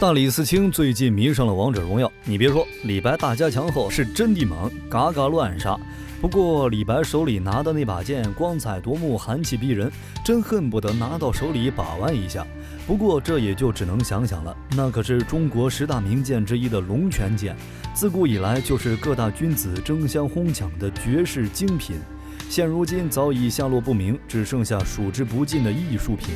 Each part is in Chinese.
大李寺卿最近迷上了王者荣耀，你别说，李白大加强后是真的猛，嘎嘎乱杀。不过李白手里拿的那把剑光彩夺目，寒气逼人，真恨不得拿到手里把玩一下。不过这也就只能想想了，那可是中国10大名剑之一的龙泉剑，自古以来就是各大君子争相哄抢的绝世精品，现如今早已下落不明，只剩下数之不尽的艺术品。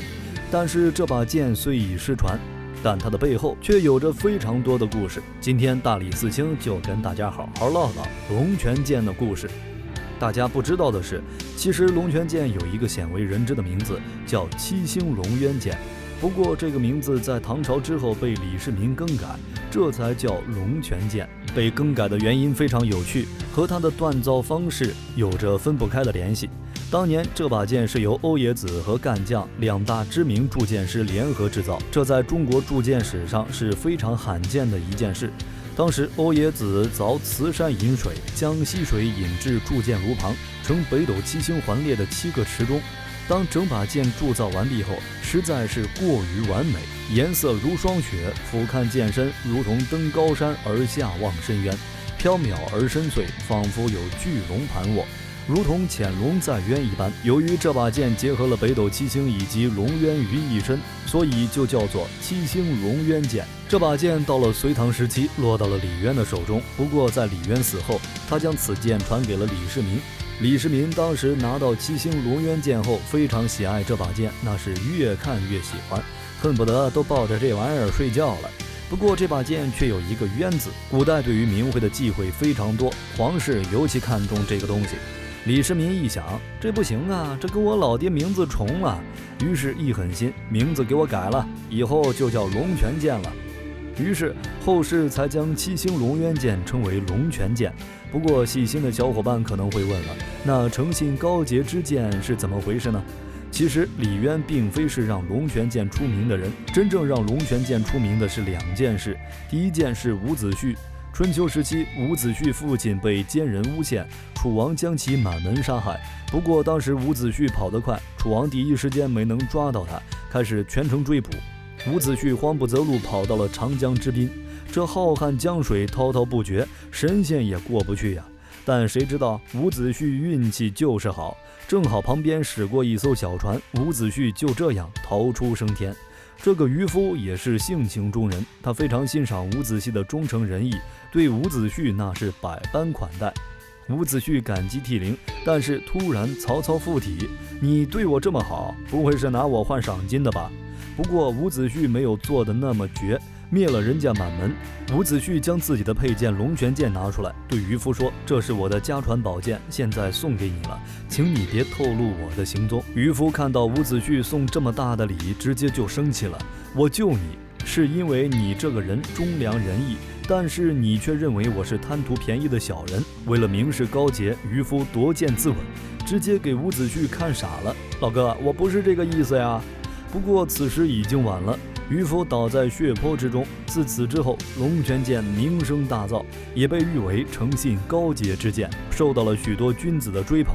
但是这把剑虽已失传，但它的背后却有着非常多的故事。今天大李寺卿就跟大家好好唠唠龙泉剑的故事。大家不知道的是，其实龙泉剑有一个鲜为人知的名字，叫七星龙渊剑。不过这个名字在唐朝之后被李世民更改，这才叫龙泉剑。被更改的原因非常有趣，和它的锻造方式有着分不开的联系。当年这把剑是由欧冶子和干将2大知名铸剑师联合制造，这在中国铸剑史上是非常罕见的一件事。当时欧冶子凿慈山引水，将溪水引至铸剑炉旁，呈北斗七星环列的7个池中。当整把剑铸造完毕后，实在是过于完美，颜色如霜雪，俯瞰剑身如同登高山而下望深渊，缥缈而深邃，仿佛有巨龙盘卧，如同潜龙在渊一般。由于这把剑结合了北斗七星以及龙渊于一身，所以就叫做七星龙渊剑。这把剑到了隋唐时期落到了李渊的手中，不过在李渊死后，他将此剑传给了李世民。李世民当时拿到七星龙渊剑后，非常喜爱这把剑，那是越看越喜欢，恨不得都抱着这玩意儿睡觉了。不过这把剑却有一个冤字，古代对于名讳的忌讳非常多，皇室尤其看重这个东西。李世民一想，这不行啊，这跟我老爹名字重了，于是一狠心，名字给我改了，以后就叫龙泉剑了。于是后世才将七星龙渊剑称为龙泉剑。不过细心的小伙伴可能会问了，那诚信高洁之剑是怎么回事呢？其实李渊并非是让龙泉剑出名的人，真正让龙泉剑出名的是2件事。第一件是伍子胥。春秋时期，伍子胥父亲被奸人诬陷，楚王将其满门杀害。不过当时伍子胥跑得快，楚王第一时间没能抓到他，开始全城追捕。伍子胥慌不择路，跑到了长江之滨，这浩瀚江水滔滔不绝，神仙也过不去呀。但谁知道伍子胥运气就是好，正好旁边驶过一艘小船，伍子胥就这样逃出升天。这个渔夫也是性情中人，他非常欣赏伍子胥的忠诚仁义，对伍子胥那是百般款待。伍子胥感激涕零，但是突然曹操附体，你对我这么好，不会是拿我换赏金的吧？不过伍子胥没有做的那么绝，灭了人家满门。伍子胥将自己的佩剑龙泉剑拿出来，对渔夫说，这是我的家传宝剑，现在送给你了，请你别透露我的行踪。渔夫看到伍子胥送这么大的礼，直接就生气了，我救你是因为你这个人忠良仁义，但是你却认为我是贪图便宜的小人。为了名士高洁，渔夫夺剑自刎，直接给伍子胥看傻了，老哥，我不是这个意思呀。不过此时已经晚了，渔夫倒在血泊之中。自此之后，龙泉剑名声大噪，也被誉为诚信高洁之剑，受到了许多君子的追捧。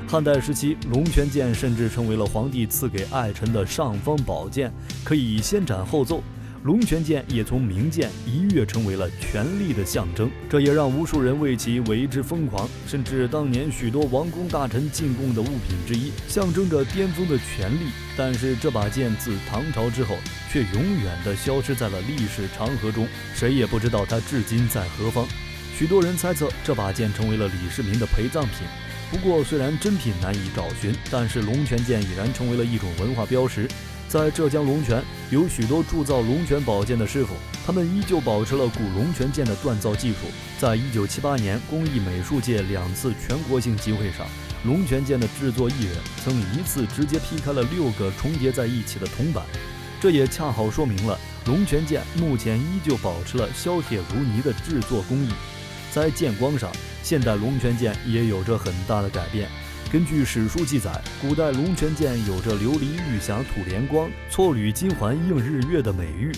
汉代时期，龙泉剑甚至成为了皇帝赐给爱臣的尚方宝剑，可以先斩后奏。龙泉剑也从名剑一跃成为了权力的象征，这也让无数人为其为之疯狂，甚至当年许多王公大臣进贡的物品之一，象征着巅峰的权力。但是这把剑自唐朝之后却永远地消失在了历史长河中，谁也不知道它至今在何方。许多人猜测这把剑成为了李世民的陪葬品。不过虽然真品难以找寻，但是龙泉剑已然成为了一种文化标识。在浙江龙泉有许多铸造龙泉宝剑的师傅，他们依旧保持了古龙泉剑的锻造技术。在1978年工艺美术界2次全国性集会上，龙泉剑的制作艺人曾一次直接劈开了6个重叠在一起的铜板，这也恰好说明了龙泉剑目前依旧保持了削铁如泥的制作工艺。在剑光上，现代龙泉剑也有着很大的改变。根据史书记载，古代龙泉剑有着琉璃玉匣吐莲光、错缕金环映日月的美誉。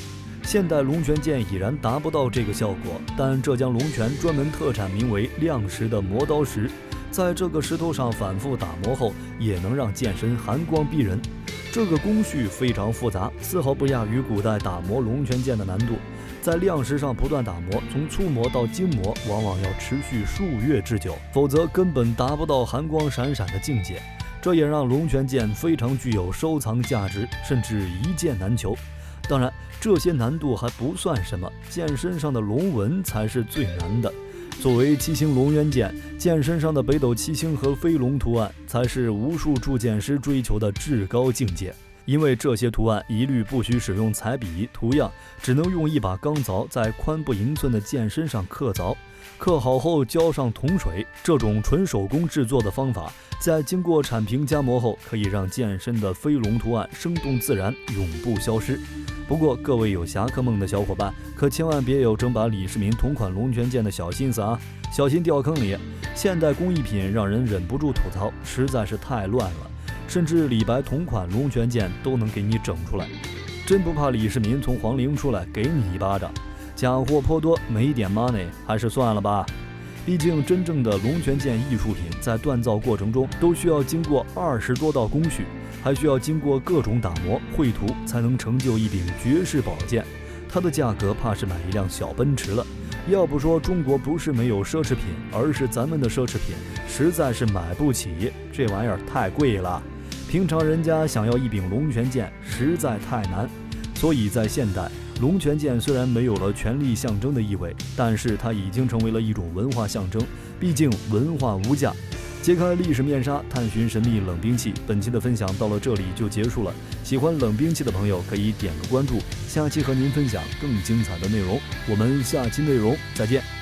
现代龙泉剑已然达不到这个效果，但浙江龙泉专门特产名为亮石的磨刀石，在这个石头上反复打磨后，也能让剑身寒光逼人。这个工序非常复杂，丝毫不亚于古代打磨龙泉剑的难度。在亮石上不断打磨，从粗磨到精磨，往往要持续数月之久，否则根本达不到寒光闪闪的境界。这也让龙泉剑非常具有收藏价值，甚至一剑难求。当然，这些难度还不算什么，剑身上的龙纹才是最难的。作为七星龙渊剑，剑身上的北斗七星和飞龙图案才是无数铸剑师追求的至高境界。因为这些图案一律不许使用彩笔图样，只能用一把钢凿在宽不盈寸的剑身上刻凿，刻好后浇上铜水。这种纯手工制作的方法，在经过铲平加磨后，可以让剑身的飞龙图案生动自然，永不消失。不过各位有侠客梦的小伙伴，可千万别有整把李世民同款龙泉剑的小心思啊，小心掉坑里。现代工艺品让人忍不住吐槽，实在是太乱了，甚至李白同款龙泉剑都能给你整出来，真不怕李世民从皇陵出来给你一巴掌。假货颇多，没点 money 还是算了吧。毕竟真正的龙泉剑艺术品在锻造过程中都需要经过20多道工序，还需要经过各种打磨绘图，才能成就一柄绝世宝剑。它的价格怕是买一辆小奔驰了。要不说中国不是没有奢侈品，而是咱们的奢侈品实在是买不起，这玩意儿太贵了。平常人家想要一柄龙泉剑实在太难，所以在现代，龙泉剑虽然没有了权力象征的意味，但是它已经成为了一种文化象征，毕竟文化无价。揭开历史面纱，探寻神秘冷兵器，本期的分享到了这里就结束了。喜欢冷兵器的朋友可以点个关注，下期和您分享更精彩的内容。我们下期内容再见。